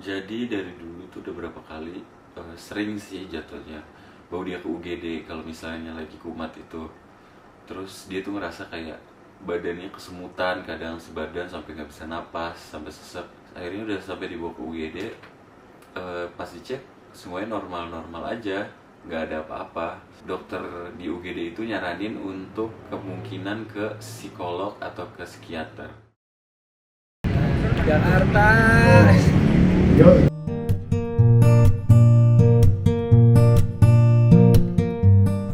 Jadi dari dulu tuh udah berapa kali sering sih jatuhnya bawa dia ke UGD kalau misalnya lagi kumat itu. Terus dia tuh ngerasa kayak badannya kesemutan, kadang sebadan sampai nggak bisa napas, sampai sesek. Akhirnya udah sampai dibawa ke UGD, pas dicek semuanya normal-normal aja, nggak ada apa-apa. Dokter di UGD itu nyaranin untuk kemungkinan ke psikolog atau ke psikiater. Jakarta.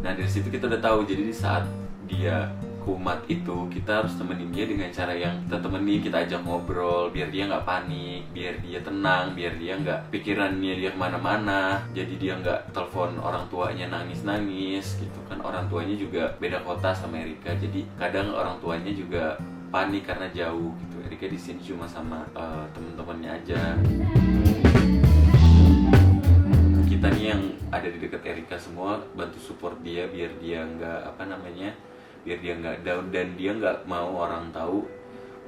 Nah dari situ kita udah tahu, jadi di saat dia kumat itu kita harus temenin dia dengan cara yang kita temenin, kita ajak ngobrol biar dia nggak panik, biar dia tenang, biar dia nggak pikirannya dia kemana-mana. Jadi dia nggak telepon orang tuanya nangis-nangis gitu kan, orang tuanya juga beda kota sama Erika, jadi kadang orang tuanya juga panik karena jauh gitu. Erika di sini cuma sama temen-temennya aja. Kita nih yang ada di dekat Erika semua bantu support dia biar dia nggak biar dia nggak down, dan dia nggak mau orang tahu.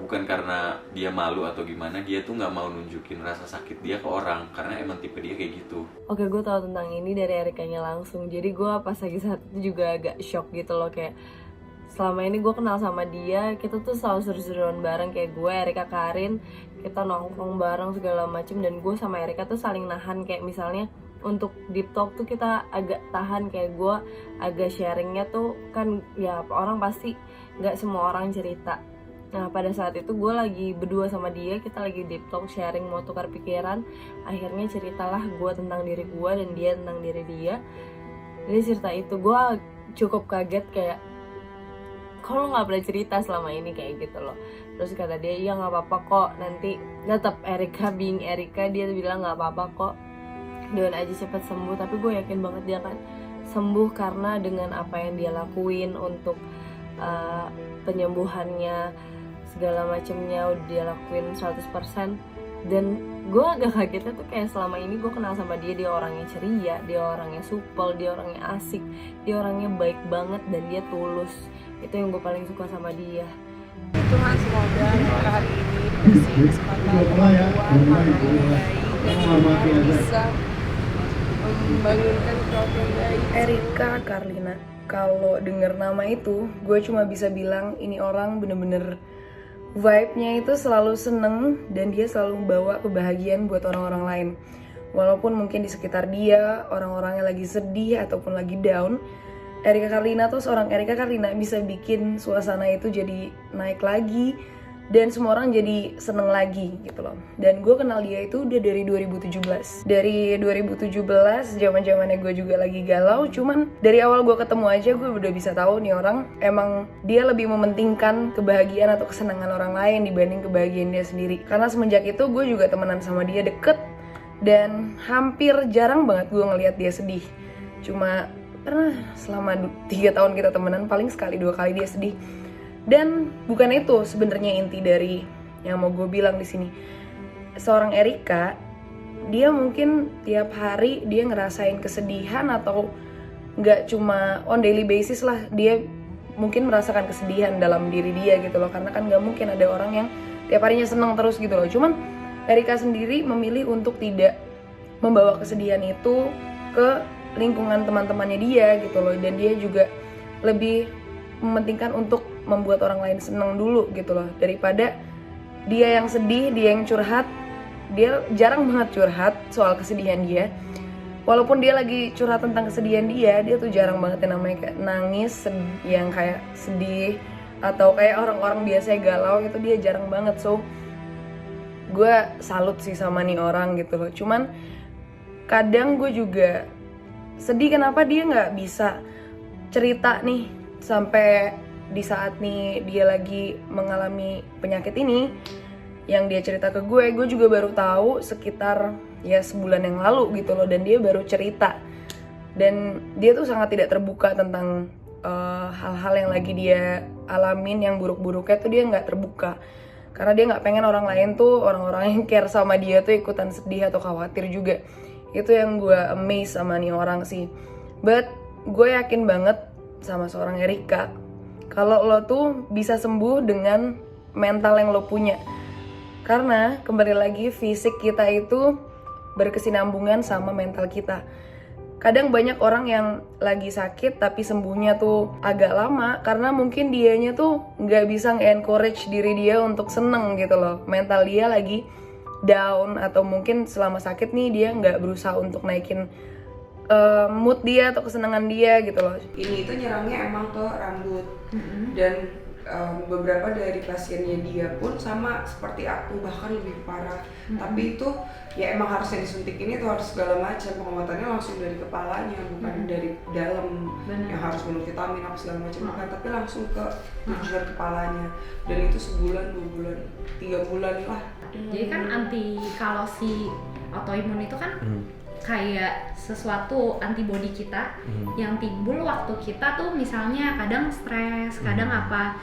Bukan karena dia malu atau gimana, dia tuh nggak mau nunjukin rasa sakit dia ke orang karena emang tipe dia kayak gitu. Oke, gue tahu tentang ini dari Erikanya langsung. Jadi gue pas lagi saat itu juga agak shock gitu loh, kayak selama ini gue kenal sama dia, kita tuh selalu seru-seruan bareng, kayak gue, Erika, Karin, kita nongkrong bareng segala macem. Dan gue sama Erika tuh saling nahan, kayak misalnya untuk deep talk tuh kita agak tahan, kayak gue agak sharingnya tuh kan ya orang pasti nggak semua orang cerita. Nah pada saat itu gue lagi berdua sama dia, kita lagi deep talk, sharing, mau tukar pikiran. Akhirnya ceritalah gue tentang diri gue dan dia tentang diri dia. Jadi cerita itu gue cukup kaget, kayak kalau nggak pernah cerita selama ini kayak gitu loh. Terus kata dia, iya nggak apa-apa kok, nanti tetap Erika being Erika, dia bilang nggak apa-apa kok, doain aja cepet sembuh. Tapi gue yakin banget dia akan sembuh karena dengan apa yang dia lakuin untuk penyembuhannya segala macemnya udah dia lakuin 100%. Dan gue agak kagetnya tuh kayak selama ini gue kenal sama dia orangnya ceria, dia orangnya supel, dia orangnya asik, dia orangnya baik banget, dan dia tulus. Itu yang gue paling suka sama dia. Tuhan semoga hari ini dikasih kesempatan kemampuan dan bisa membangunkan keluarga Erika Karlina. Kalau denger nama itu, gue cuma bisa bilang ini orang bener-bener vibe-nya itu selalu seneng dan dia selalu membawa kebahagiaan buat orang-orang lain. Walaupun mungkin di sekitar dia orang-orangnya lagi sedih ataupun lagi down, Erika Karlina tuh seorang Erika Karlina bisa bikin suasana itu jadi naik lagi dan semua orang jadi seneng lagi gitu loh. Dan gue kenal dia itu udah dari 2017. Dari 2017 zaman-zamannya gue juga lagi galau, cuman dari awal gue ketemu aja gue udah bisa tahu nih orang emang dia lebih mementingkan kebahagiaan atau kesenangan orang lain dibanding kebahagiaan dia sendiri. Karena semenjak itu gue juga temenan sama dia deket dan hampir jarang banget gue ngelihat dia sedih. Cuma pernah selama 3 tahun kita temenan paling sekali 2 kali dia sedih. Dan bukan itu sebenarnya inti dari yang mau gue bilang di sini. Seorang Erika, dia mungkin tiap hari dia ngerasain kesedihan atau nggak cuma on daily basis lah, dia mungkin merasakan kesedihan dalam diri dia gitu loh. Karena kan nggak mungkin ada orang yang tiap harinya senang terus gitu loh. Cuman Erika sendiri memilih untuk tidak membawa kesedihan itu ke lingkungan teman-temannya dia gitu loh. Dan dia juga lebih mementingkan untuk membuat orang lain seneng dulu gitu loh, daripada dia yang sedih, dia yang curhat. Dia jarang banget curhat soal kesedihan dia. Walaupun dia lagi curhat tentang kesedihan dia tuh jarang banget yang namanya kayak nangis, yang kayak sedih atau kayak orang-orang biasa galau gitu, dia jarang banget. So gue salut sih sama nih orang gitu loh. Cuman kadang gue juga sedih kenapa dia nggak bisa cerita nih sampai di saat nih dia lagi mengalami penyakit ini yang dia cerita ke gue juga baru tahu sekitar ya sebulan yang lalu gitu loh. Dan dia baru cerita, dan dia tuh sangat tidak terbuka tentang hal-hal yang lagi dia alamin, yang buruk-buruknya tuh dia nggak terbuka karena dia nggak pengen orang lain tuh, orang-orang yang care sama dia tuh ikutan sedih atau khawatir juga. Itu yang gue amazed sama nih orang sih. But gue yakin banget sama seorang Erika, kalau lo tuh bisa sembuh dengan mental yang lo punya. Karena kembali lagi fisik kita itu berkesinambungan sama mental kita. Kadang banyak orang yang lagi sakit tapi sembuhnya tuh agak lama karena mungkin dianya tuh nggak bisa nge-encourage diri dia untuk seneng gitu loh. Mental dia lagi down, atau mungkin selama sakit nih dia nggak berusaha untuk naikin mood dia atau kesenangan dia gitu loh. Ini itu nyerangnya emang ke rambut dan beberapa dari pasiennya dia pun sama seperti aku, bahkan lebih parah. Tapi itu ya emang harusnya disuntik ini tuh harus segala macam, pengobatannya langsung dari kepalanya, bukan dari dalam. Yang harus minum vitamin apa segala macam bukan, tapi langsung ke tujuan kepalanya. Dan itu sebulan, 2 bulan, 3 bulan lah. Jadi kan kalau si autoimun itu kan kayak sesuatu antibodi kita yang timbul waktu kita tuh misalnya kadang stres, kadang apa.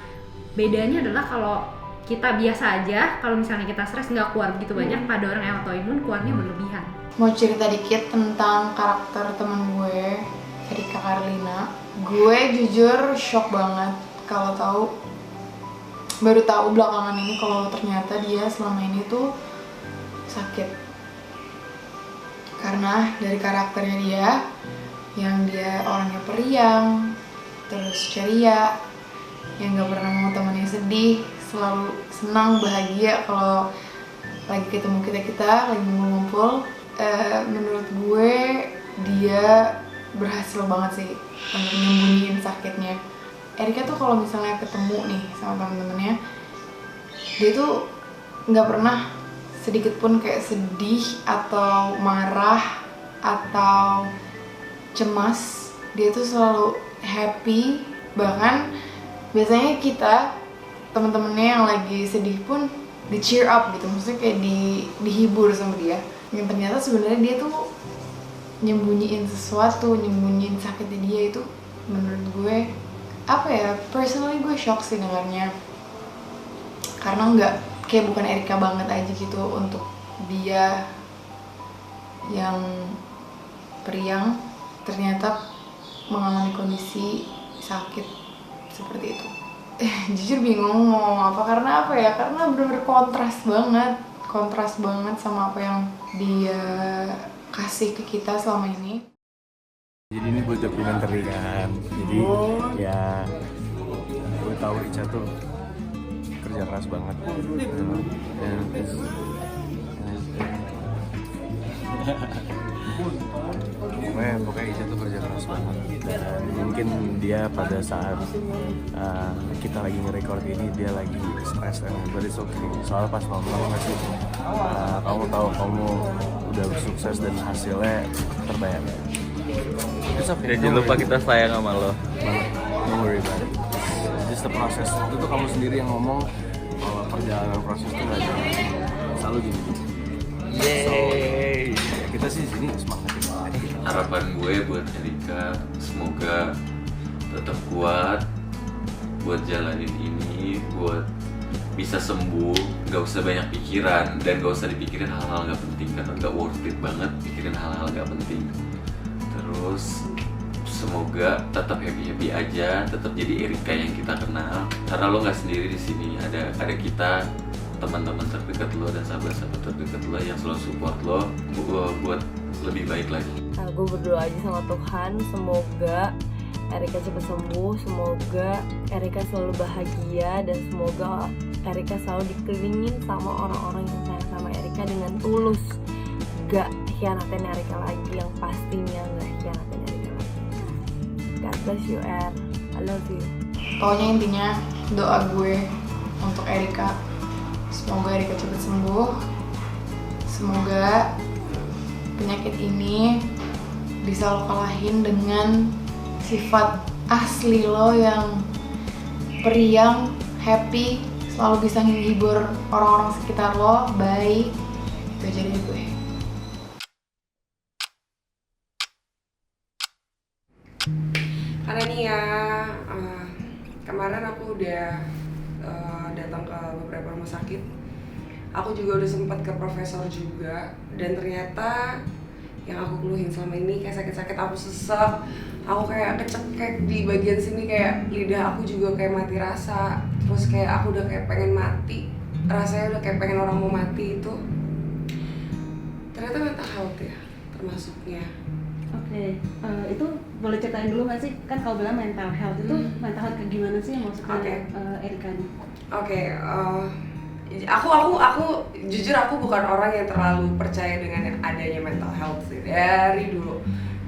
Bedanya adalah kalau kita biasa aja, kalau misalnya kita stres nggak keluar begitu banyak, pada orang yang autoimun keluarnya berlebihan. Mau cerita dikit tentang karakter temen gue, Erika Karlina. Gue jujur shock banget kalau baru tahu belakangan ini kalau ternyata dia selama ini tuh sakit. Karena dari karakternya dia, yang dia orangnya periang, terus ceria, yang gak pernah mau temennya sedih, selalu senang, bahagia kalau lagi ketemu kita lagi ngumpul. Menurut gue dia berhasil banget sih untuk nyembunyiin sakitnya. Erika tuh kalau misalnya ketemu nih sama temen-temennya, dia tuh nggak pernah sedikit pun kayak sedih atau marah atau cemas. Dia tuh selalu happy. Bahkan biasanya kita temen-temennya yang lagi sedih pun di cheer up gitu, maksudnya kayak dihibur sama dia. Yang ternyata sebenarnya dia tuh nyembunyiin sesuatu, nyembunyiin sakitnya dia. Itu menurut gue personally gue shock sih dengarnya, karena bukan Erika banget aja gitu untuk dia yang periang ternyata mengalami kondisi sakit seperti itu. Jujur bingung mau ngomong apa, karena karena bener-bener kontras banget sama apa yang dia kasih ke kita selama ini. Jadi ini buat dokumenter kan, jadi ya gue tahu Ica tuh kerja keras banget. Pokoknya Ica tuh kerja keras banget. Dan mungkin dia pada saat kita lagi nge-record ini dia lagi stres kan, but it's okay. Soalnya pas nonton masih kamu tahu kamu udah sukses dan hasilnya terbayar. Dan jangan lupa kita sayang sama lo. Don't worry about it. Just the process. Itu tuh kamu sendiri yang ngomong kalau perjalanan proses itu nggak jalan selalu gini. Yeay. So, kita sih di sini semangatin. Harapan gue buat Erika, semoga tetap kuat buat jalanin ini, buat bisa sembuh, gak usah banyak pikiran dan gak usah dipikirin hal-hal gak penting karena gak worth it banget pikirin hal-hal gak penting. Terus semoga tetap happy aja, tetap jadi Erika yang kita kenal. Karena lo nggak sendiri di sini, ada kita, teman-teman terdekat lo dan sahabat-sahabat terdekat lo yang selalu support lo buat lebih baik lagi. Nah, gue berdoa aja sama Tuhan, semoga Erika cepat sembuh, semoga Erika selalu bahagia, dan semoga Erika selalu dikelilingin sama orang-orang yang sayang sama Erika dengan tulus, gak hianatin Erika lagi, yang pastinya gak hianatin Erika lagi. God bless you, Er. I love you. Pokoknya intinya doa gue untuk Erika, semoga Erika cepat sembuh, semoga penyakit ini bisa lo kalahin dengan sifat asli lo yang periang, happy, selalu bisa menghibur orang-orang sekitar lo, baik. Itu aja dari gue. Karena nih ya, kemarin aku udah datang ke beberapa rumah sakit. Aku juga udah sempat ke profesor juga, dan ternyata yang aku keluhin selama ini kayak sakit-sakit, aku sesek, aku kayak kecekek di bagian sini, kayak lidah aku juga kayak mati rasa, terus kayak aku udah kayak pengen mati, rasanya udah kayak pengen orang mau mati. Itu ternyata mental health ya termasuknya. Oke, itu boleh ceritain dulu nggak sih? Kan kalau bilang mental health itu mental health kayak gimana sih maksudnya Erika nih? Aku jujur aku bukan orang yang terlalu percaya dengan adanya mental health sih dari dulu.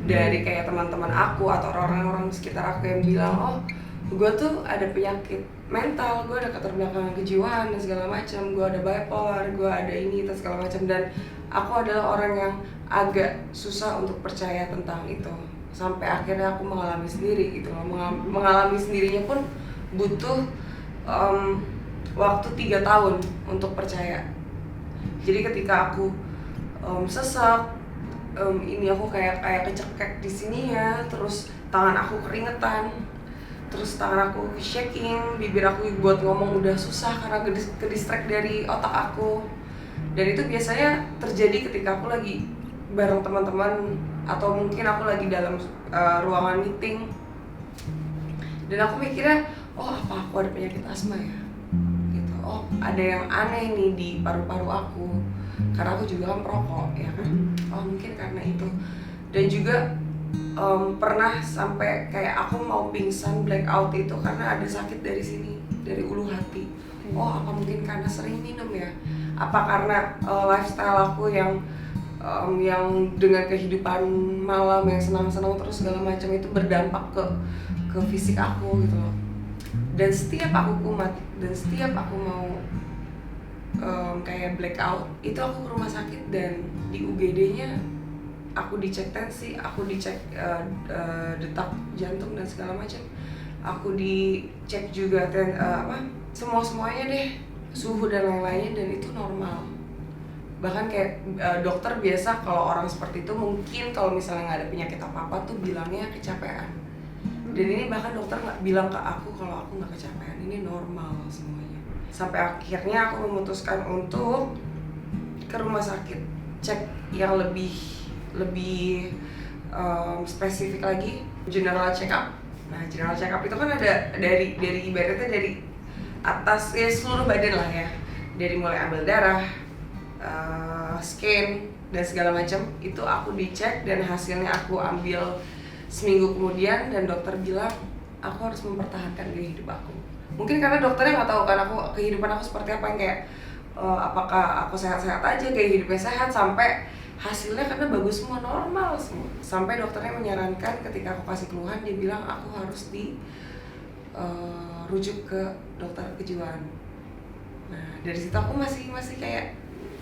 Dari kayak teman-teman aku atau orang-orang sekitar aku yang bilang, oh gue tuh ada penyakit mental, gue ada keterbelakangan kejiwaan dan segala macam, gue ada bipolar, gue ada ini dan segala macam, dan aku adalah orang yang agak susah untuk percaya tentang itu sampai akhirnya aku mengalami sendiri gitu loh. Mengalami sendirinya pun butuh waktu 3 tahun untuk percaya. Jadi ketika aku sesak, ini aku kayak kecekek di sininya, terus tangan aku keringetan, terus tangan aku shaking, bibir aku buat ngomong udah susah karena ke-distract dari otak aku. Dan itu biasanya terjadi ketika aku lagi bareng teman-teman atau mungkin aku lagi dalam ruangan meeting dan aku mikirnya, oh apa aku ada penyakit asma ya gitu, oh ada yang aneh nih di paru-paru aku karena aku juga kan perokok ya kan, oh mungkin karena itu. Dan juga pernah sampai kayak aku mau pingsan blackout itu karena ada sakit dari sini, dari ulu hati. Oh apa mungkin karena sering minum ya, apa karena lifestyle aku yang dengan kehidupan malam yang senang-senang terus segala macam itu berdampak ke fisik aku gitu loh. Dan setiap aku kumat dan setiap aku mau kayak blackout itu aku ke rumah sakit, dan di UGD-nya aku dicek tensi, aku dicek detak jantung dan segala macam, aku dicek juga semuanya deh, suhu dan lain-lainnya, dan itu normal. Bahkan kayak dokter biasa kalau orang seperti itu mungkin kalau misalnya nggak ada penyakit apa-apa tuh bilangnya kecapean. Dan ini bahkan dokter nggak bilang ke aku kalau aku nggak kecapean, ini normal semuanya. Sampai akhirnya aku memutuskan untuk ke rumah sakit, cek yang lebih spesifik lagi, general check up. Nah general check up itu kan ada dari ibaratnya dari atas ya seluruh badan lah ya, dari mulai ambil darah, scan dan segala macam itu aku dicek, dan hasilnya aku ambil seminggu kemudian, dan dokter bilang aku harus mempertahankan gaya hidup aku. Mungkin karena dokternya nggak tahu kan kehidupan aku seperti apa, yang kayak apakah aku sehat-sehat aja, gaya hidupnya sehat, sampai hasilnya karena bagus semua, normal semua. Sampai dokternya menyarankan ketika aku kasih keluhan, dia bilang aku harus rujuk ke dokter kejiwaan. Nah dari situ aku masih kayak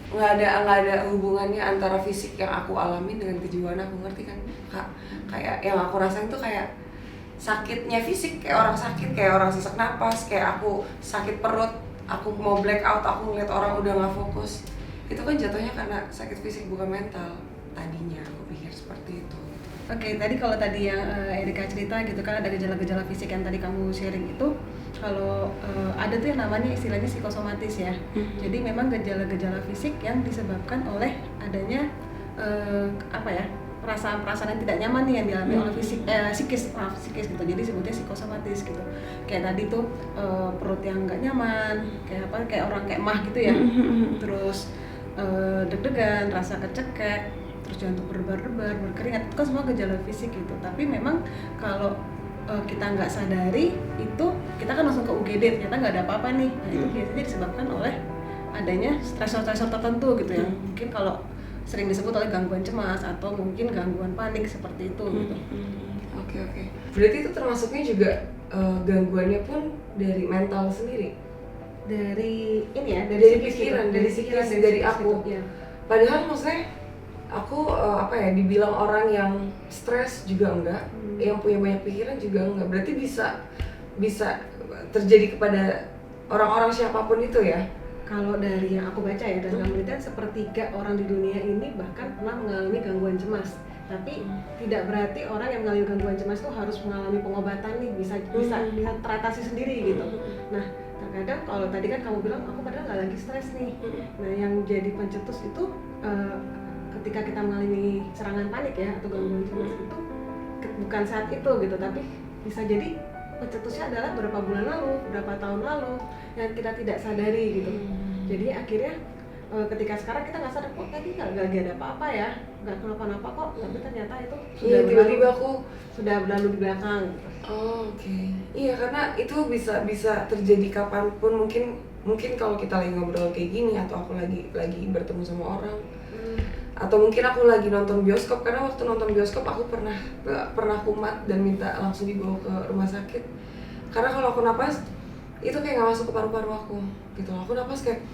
nggak ada hubungannya antara fisik yang aku alami dengan kejiwaan aku, ngerti kan Kak? Kayak yang aku rasain tuh kayak sakitnya fisik, kayak orang sakit, kayak orang sesak napas, kayak aku sakit perut, aku mau blackout, aku ngeliat orang udah nggak fokus, itu kan jatuhnya karena sakit fisik bukan mental. Tadinya aku pikir seperti itu. Oke, tadi kalau tadi yang Erika cerita gitu kan, ada gejala-gejala fisik yang tadi kamu sharing itu, kalau ada tuh yang namanya istilahnya psikosomatis ya. Jadi memang gejala-gejala fisik yang disebabkan oleh adanya perasaan-perasaan yang tidak nyaman nih yang dialami oleh psikis gitu. Jadi sebutnya psikosomatis gitu. Kayak tadi tuh perut yang nggak nyaman, kayak orang kayak mah gitu ya. Terus deg-degan, rasa kecekek, terus jantung berdebar-debar, berkeringat, itu kan semua gejala fisik gitu. Tapi memang kalau kita nggak sadari itu, kita kan langsung ke UGD, ternyata nggak ada apa-apa nih. Nah itu biasanya disebabkan oleh adanya stresor-stresor tertentu gitu ya. Mungkin kalau sering disebut oleh gangguan cemas atau mungkin gangguan panik seperti itu gitu. Oke. Berarti itu termasuknya juga gangguannya pun dari mental sendiri. Dari ini ya, dari pikiran, dari psikis, dari aku. Gitu, ya. Padahal maksudnya aku dibilang orang yang stres juga enggak, yang punya banyak pikiran juga enggak. Berarti bisa terjadi kepada orang-orang siapapun itu ya. Kalau dari yang aku baca ya, dari penelitian sepertiga orang di dunia ini bahkan pernah mengalami gangguan cemas. Tapi tidak berarti orang yang mengalami gangguan cemas itu harus mengalami pengobatan nih, bisa teratasi sendiri gitu. Nah, terkadang kalau tadi kan kamu bilang aku padahal nggak lagi stres nih. Nah, yang jadi pencetus itu ketika kita mengalami serangan panik ya atau gangguan cemas itu bukan saat itu gitu, tapi bisa jadi pencetusnya adalah beberapa bulan lalu, beberapa tahun lalu yang kita tidak sadari gitu. Jadi akhirnya ketika sekarang kita nggak sadar kok tadi nggak lagi ada apa-apa ya, nggak kenapa-napa kok, tapi ternyata itu Iya, tiba-tiba aku sudah berlalu di belakang. oh, oke. Iya, karena itu bisa terjadi kapanpun. Mungkin kalau kita lagi ngobrol kayak gini, atau aku lagi bertemu sama orang, atau mungkin aku lagi nonton bioskop. Karena waktu nonton bioskop aku pernah kumat dan minta langsung dibawa ke rumah sakit. Karena kalau aku napas itu kayak nggak masuk ke paru-paru aku gitu. Aku napas kayak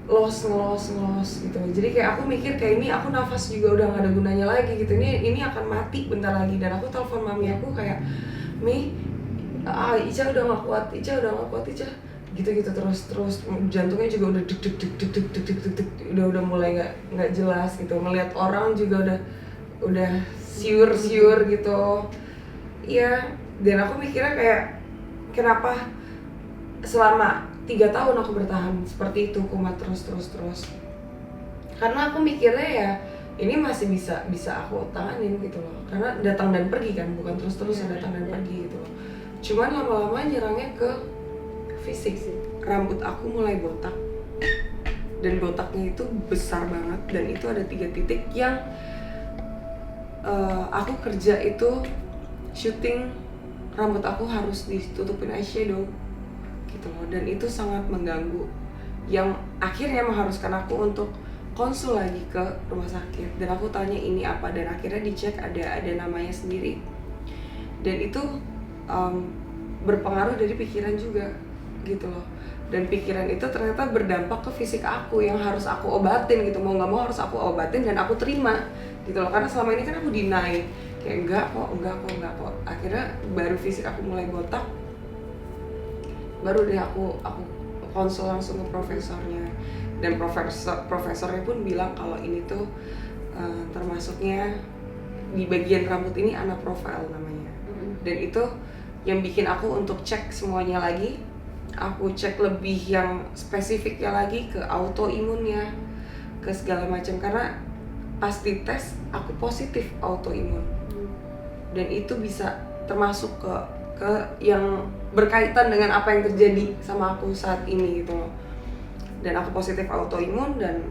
ngelos gitu. Jadi kayak aku mikir kayak ini aku nafas juga udah nggak ada gunanya lagi gitu. Ini akan mati bentar lagi. Dan aku telepon mami aku kayak, Mi, Ica udah nggak kuat, Ica gitu terus jantungnya juga udah deg udah mulai nggak jelas gitu. Melihat orang juga udah siur gitu. Iya, dan aku mikirnya kayak kenapa selama 3 tahun aku bertahan seperti itu, kumat terus. Karena aku mikirnya ya ini masih bisa aku tanganin gitu loh. Karena datang dan pergi kan, bukan terus-terusan datang dan pergi gitu loh. Cuman lama-lama nyerangnya ke fisik. Rambut aku mulai botak. Dan botaknya itu besar banget, dan itu ada 3 titik yang aku kerja itu syuting, rambut aku harus ditutupin eyeshadow gitu loh, dan itu sangat mengganggu yang akhirnya mengharuskan aku untuk konsul lagi ke rumah sakit. Dan aku tanya ini apa, dan akhirnya dicek ada namanya sendiri, dan itu berpengaruh dari pikiran juga gitu loh. Dan pikiran itu ternyata berdampak ke fisik aku yang harus aku obatin gitu, mau nggak mau harus aku obatin dan aku terima gitu loh. Karena selama ini kan aku deny kayak enggak kok. Akhirnya baru fisik aku mulai botak, baru deh aku konsul langsung ke profesornya. Dan profesornya pun bilang kalau ini tuh termasuknya di bagian rambut ini anaprofil namanya. Dan itu yang bikin aku untuk cek semuanya lagi. Aku cek lebih yang spesifiknya lagi ke autoimunnya, ke segala macam. Karena pas dites aku positif autoimun. Dan itu bisa termasuk ke yang berkaitan dengan apa yang terjadi sama aku saat ini gitu loh. Dan aku positif autoimun, dan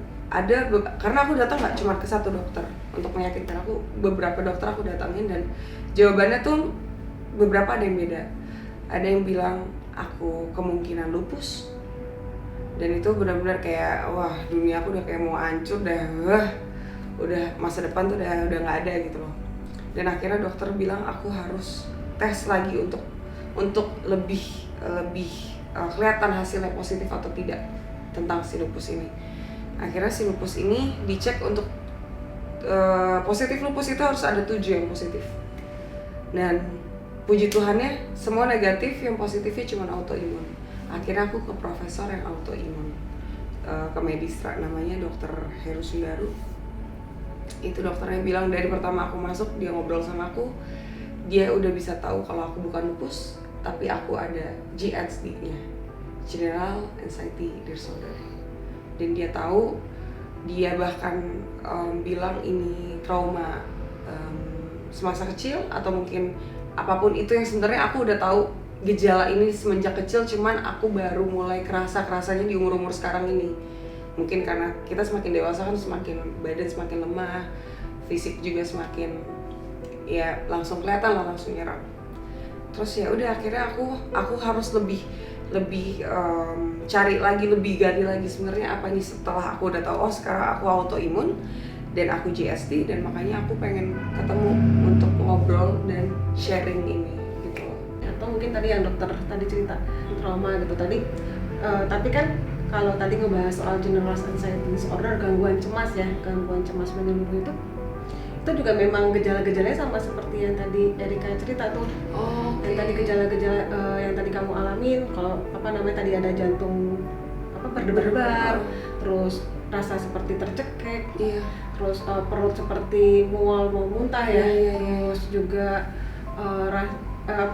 karena aku datang nggak cuma ke satu dokter untuk meyakinkan aku, beberapa dokter aku datangin, dan jawabannya tuh beberapa ada yang beda. Ada yang bilang aku kemungkinan lupus, dan itu benar-benar kayak wah, dunia aku udah kayak mau hancur dah, udah masa depan tuh udah nggak ada gitu loh. Dan akhirnya dokter bilang aku harus tes lagi untuk lebih kelihatan hasilnya positif atau tidak tentang si lupus ini. Akhirnya si lupus ini dicek untuk positif lupus itu harus ada 7 yang positif. Dan puji Tuhannya semua negatif, yang positifnya cuma autoimun. Akhirnya aku ke profesor yang autoimun, ke Medistra, namanya Dr. Heru Sundaru. Itu dokternya bilang dari pertama aku masuk, dia ngobrol sama aku, dia udah bisa tahu kalau aku bukan lupus, tapi aku ada GAD-nya, General Anxiety Disorder. Dan dia tahu, dia bahkan bilang ini trauma semasa kecil atau mungkin apapun itu, yang sebenarnya aku udah tahu gejala ini semenjak kecil, cuman aku baru mulai kerasanya di umur sekarang ini. Mungkin karena kita semakin dewasa kan semakin badan semakin lemah, fisik juga semakin ya langsung kelihatan lah, langsung nyerang. Terus ya udah akhirnya aku harus lebih cari lagi, lebih gali lagi sebenarnya apa nih. Setelah aku udah tahu oh sekarang aku autoimun dan aku GST, dan makanya aku pengen ketemu untuk ngobrol dan sharing ini gitu. Atau mungkin tadi yang dokter tadi cerita trauma gitu tadi, tapi kan kalau tadi ngebahas soal generalized anxiety disorder, gangguan cemas menyeluruh itu juga memang gejala-gejalanya sama seperti yang tadi Erika cerita tuh. Yang tadi gejala-gejala yang tadi kamu alamin, kalau tadi ada jantung berdebar, terus rasa seperti tercekek, terus perut seperti mual mau muntah terus juga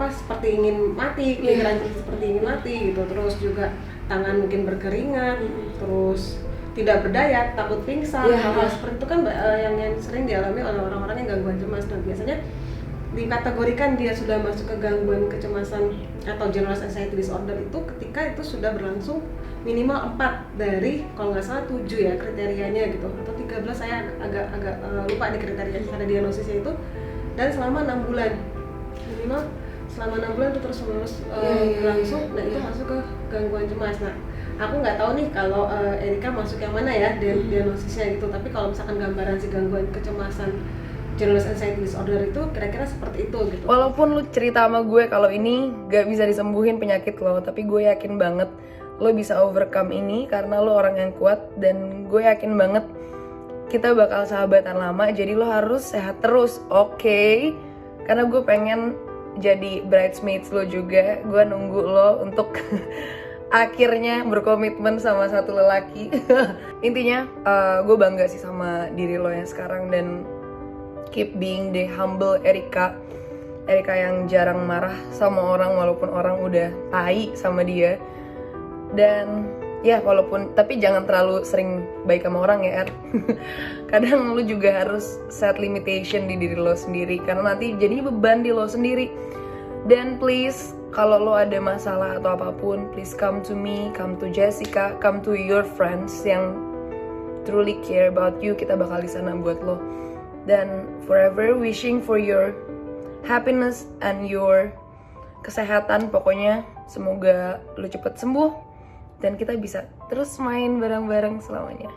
seperti ingin mati, pikiran seperti ingin mati gitu, terus juga tangan mungkin berkeringat, terus tidak berdaya, takut pingsan, hal-hal seperti itu kan yang sering dialami oleh orang-orang yang gangguan cemas. Dan biasanya dikategorikan dia sudah masuk ke gangguan kecemasan atau generalized anxiety disorder itu ketika itu sudah berlangsung minimal 4 dari kalau nggak salah 7 ya kriterianya gitu, atau 13, saya agak lupa di kriteria pada diagnosisnya itu, dan selama 6 bulan minimal selama 6 bulan itu terus menerus berlangsung. Nah itu masuk ke gangguan cemas. Nah aku nggak tahu nih kalau Erika masuk yang mana ya diagnosisnya gitu, tapi kalau misalkan gambaran si gangguan kecemasan generalized anxiety disorder itu kira-kira seperti itu gitu. Walaupun lu cerita sama gue kalau ini gak bisa disembuhin penyakit lo, tapi gue yakin banget lo bisa overcome ini karena lo orang yang kuat, dan gue yakin banget kita bakal sahabatan lama, jadi lo harus sehat terus, oke? Karena gue pengen jadi bridesmaids lo juga, gue nunggu lo untuk akhirnya berkomitmen sama satu lelaki. Intinya gue bangga sih sama diri lo yang sekarang, dan keep being the humble Erika yang jarang marah sama orang walaupun orang udah tai sama dia. Dan ya walaupun, tapi jangan terlalu sering baik sama orang ya, kadang lu juga harus set limitation di diri lo sendiri, karena nanti jadinya beban di lo sendiri. Dan please, kalau lo ada masalah atau apapun, please come to me, come to Jessica, come to your friends yang truly care about you. Kita bakal di sana buat lo. Dan forever wishing for your happiness and your kesehatan. Pokoknya semoga lo cepet sembuh dan kita bisa terus main bareng-bareng selamanya.